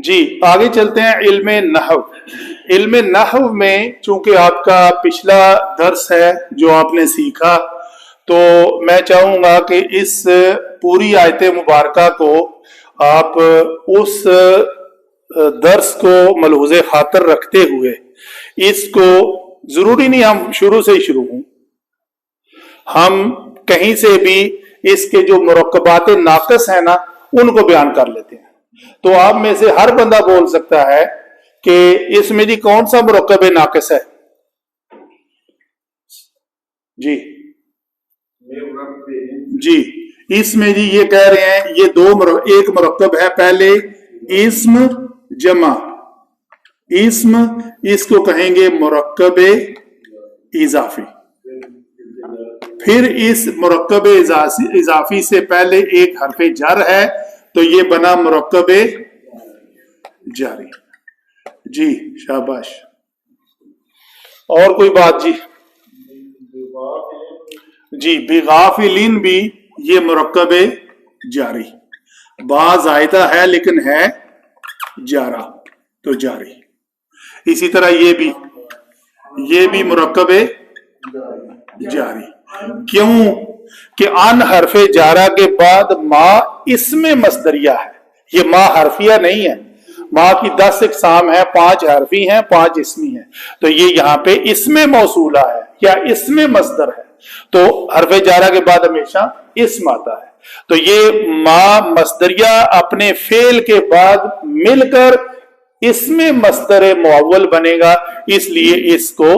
جی آگے چلتے ہیں علم نحو۔ علم نحو میں چونکہ آپ کا پچھلا درس ہے جو آپ نے سیکھا، تو میں چاہوں گا کہ اس پوری آیت مبارکہ کو آپ اس درس کو ملحوظ خاطر رکھتے ہوئے اس کو، ضروری نہیں ہم شروع سے ہی شروع ہوں، ہم کہیں سے بھی اس کے جو مرکبات ناقص ہیں نا ان کو بیان کر لیتے ہیں۔ تو آپ میں سے ہر بندہ بول سکتا ہے کہ اس میں جی کون سا مرکب ناقص ہے؟ جی جی اس میں جی یہ کہہ رہے ہیں یہ ایک مرکب ہے، پہلے اسم جمع، اسم اس کو کہیں گے مرکب اضافی، پھر اس مرکب اضافی سے پہلے ایک حرف جر ہے تو یہ بنا مرکب جاری۔ جی شاباش، اور کوئی بات؟ جی بغافلین بھی یہ مرکب جاری، با زائدہ ہے لیکن ہے جارا تو جاری۔ اسی طرح یہ بھی مرکب جاری، کیوں کہ ان حرف جارہ کے بعد ما اسم مصدریہ ہے، یہ ما حرفیہ نہیں ہے۔ ما کی 10 اقسام ہیں، 5 حرفی ہیں، 5 اسمی ہیں، تو یہ یہاں پہ اسم موصولہ ہے یا اسم مصدر ہے، تو حرف جارہ کے بعد ہمیشہ اسم آتا ہے، تو یہ ما مصدریہ اپنے فعل کے بعد مل کر اسم مصدر معول بنے گا، اس لیے اس کو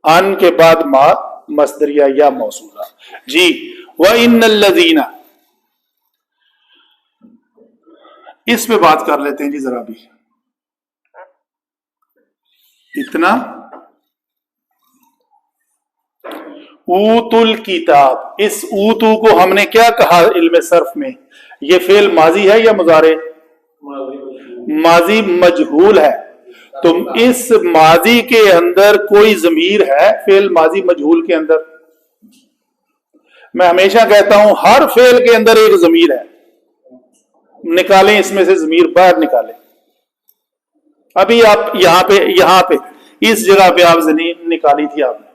ان کے بعد ما مصدریہ یا موصولہ۔ جی وَإِنَّ الَّذِينَ، اس پہ بات کر لیتے ہیں جی ذرا بھی، اتنا اوت الکتاب، اس اوتو کو ہم نے کیا کہا علم صرف میں؟ یہ فعل ماضی ہے یا مضارع؟ ماضی مجہول ہے، تو اس ماضی کے اندر کوئی ضمیر ہے فعل ماضی مجہول کے اندر؟ میں ہمیشہ کہتا ہوں ہر فعل کے اندر ایک ضمیر ہے، نکالیں اس میں سے ضمیر باہر نکالیں۔ ابھی آپ یہاں پہ اس جگہ پہ آپ نکالی تھی آپ نے،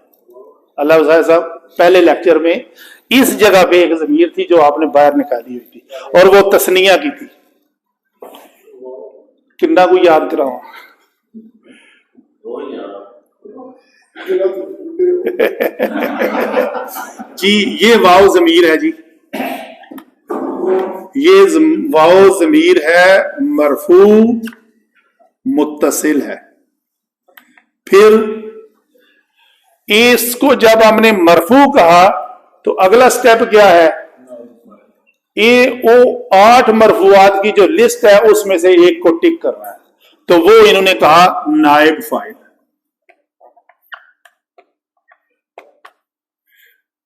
اللہ وزیر صاحب پہلے لیکچر میں اس جگہ پہ ایک ضمیر تھی جو آپ نے باہر نکالی ہوئی تھی، اور وہ تثنیہ کی تھی، کنہ کو یاد کراؤں؟ جی یہ واو ضمیر ہے، جی یہ واو ضمیر ہے، مرفوع متصل ہے۔ پھر اس کو جب ہم نے مرفوع کہا تو اگلا سٹیپ کیا ہے؟ وہ 8 مرفوعات کی جو لسٹ ہے اس میں سے ایک کو ٹک کرنا ہے، تو وہ انہوں نے کہا نائب فاعل۔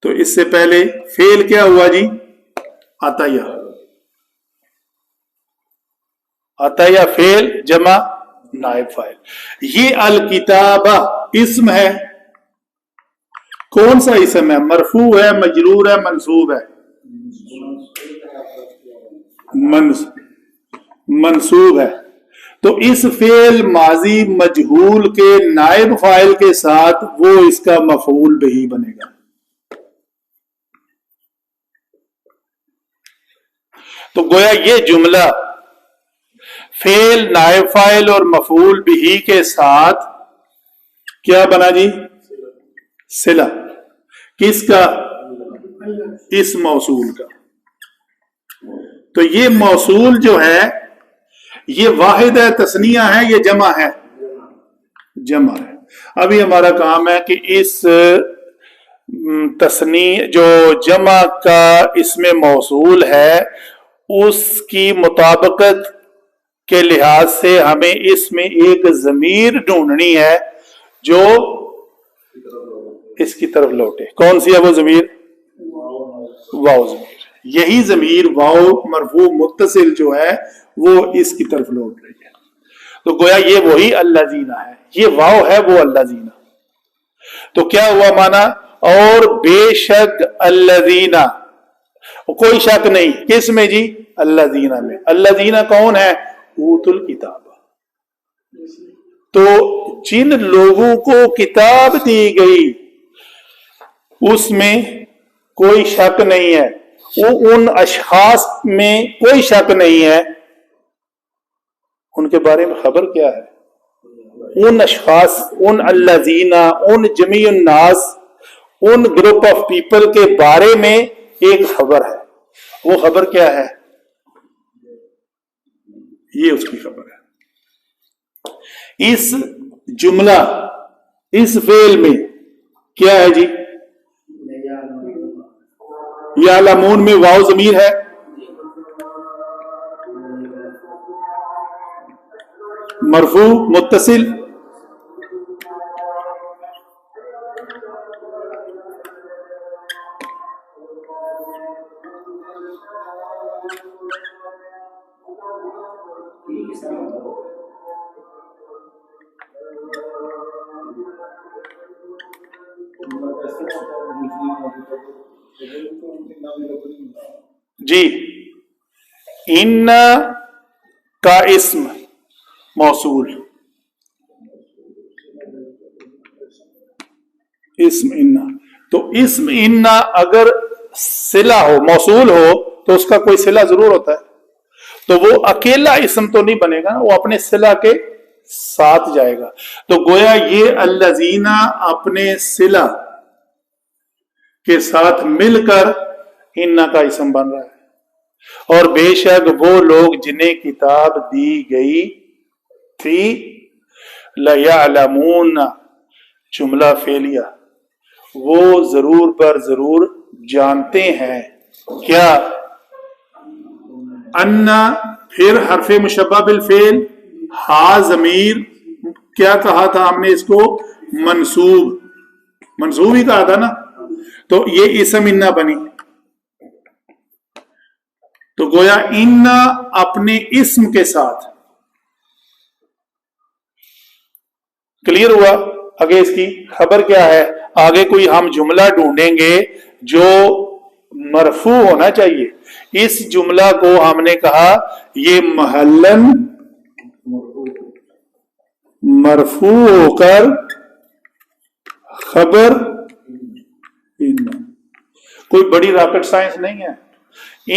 تو اس سے پہلے فعل کیا ہوا جی؟ عطیہ فعل جمع نائب فاعل۔ یہ الکتابہ اسم ہے، کون سا اسم ہے؟ مرفوع ہے، مجرور ہے، منصوب ہے؟ منصوب ہے، تو اس فعل ماضی مجہول کے نائب فاعل کے ساتھ وہ اس کا مفعول بہ بنے گا۔ تو گویا یہ جملہ فعل نائب فاعل اور مفعول بہ کے ساتھ کیا بنا جی؟ صلہ، کس کا؟ اس موصول کا۔ تو یہ موصول جو ہے یہ واحد ہے، تثنیہ ہے، یہ جمع ہے؟ جمع ہے۔ ابھی ہمارا کام ہے کہ اس تثنیہ جو جمع کا اسم موصول ہے اس کی مطابقت کے لحاظ سے ہمیں اس میں ایک ضمیر ڈھونڈنی ہے جو اس کی طرف لوٹے۔ کون سی ہے وہ ضمیر؟ واو ضمیر، یہی ضمیر واو مرفوع متصل جو ہے وہ اس کی طرف لوٹ رہی ہے، تو گویا یہ وہی الذین ہے، یہ واو ہے وہ الذین۔ تو کیا ہوا مانا؟ اور بے شک الذین، کوئی شک نہیں، کس میں جی؟ الذین میں۔ الذین کون ہے؟ اوت الکتاب، تو جن لوگوں کو کتاب دی گئی اس میں کوئی شک نہیں ہے، ان اشخاص میں کوئی شک نہیں ہے، ان کے بارے میں خبر کیا ہے؟ ان اشخاص، ان الذین، ان جمیع الناس، ان گروپ آف پیپل کے بارے میں ایک خبر ہے۔ وہ خبر کیا ہے؟ یہ اس کی خبر ہے۔ اس جملہ، اس فعل میں کیا ہے جی؟ یعلمون میں واو ضمیر ہے، مرفوع متصل، جی ان کا اسم موصول، اسم ان، تو اسم ان اگر صلہ ہو، موصول ہو، تو اس کا کوئی صلہ ضرور ہوتا ہے، تو وہ اکیلا اسم تو نہیں بنے گا، وہ اپنے صلہ کے ساتھ جائے گا۔ تو گویا یہ الذین اپنے صلہ کے ساتھ مل کر ان کا اسم بن رہا ہے، اور بے شک وہ لوگ جنہیں کتاب دی گئی تھی، لَيَعْلَمُونَ جملہ فعلیہ، وہ ضرور پر ضرور جانتے ہیں کیا؟ انا، پھر حرف مشبہ بالفعل، ہا ضمیر، کیا کہا تھا ہم نے اس کو؟ منصوب، منصوب ہی کہا تھا نا، تو یہ اسم انا بنی، تو گویا ان اپنے اسم کے ساتھ، کلیئر ہوا؟ آگے اس کی خبر کیا ہے؟ آگے کوئی ہم جملہ ڈھونڈیں گے جو مرفوع ہونا چاہیے، اس جملہ کو ہم نے کہا یہ محلن مرفوع ہو کر خبر ان، کوئی بڑی راکٹ سائنس نہیں ہے،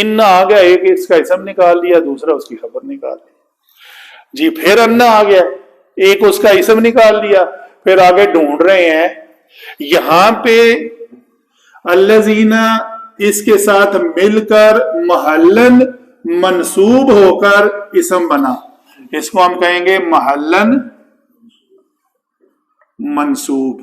ان آ گیا، ایک اس کا اسم نکال دیا، دوسرا اس کی خبر نکال دی، جی پھر ان آ گیا، ایک اس کا اسم نکال دیا، پھر آگے ڈھونڈ رہے ہیں، یہاں پہ الذین اس کے ساتھ مل کر محلن منصوب ہو کر اسم بنا، اس کو ہم کہیں گے محلن منصوب۔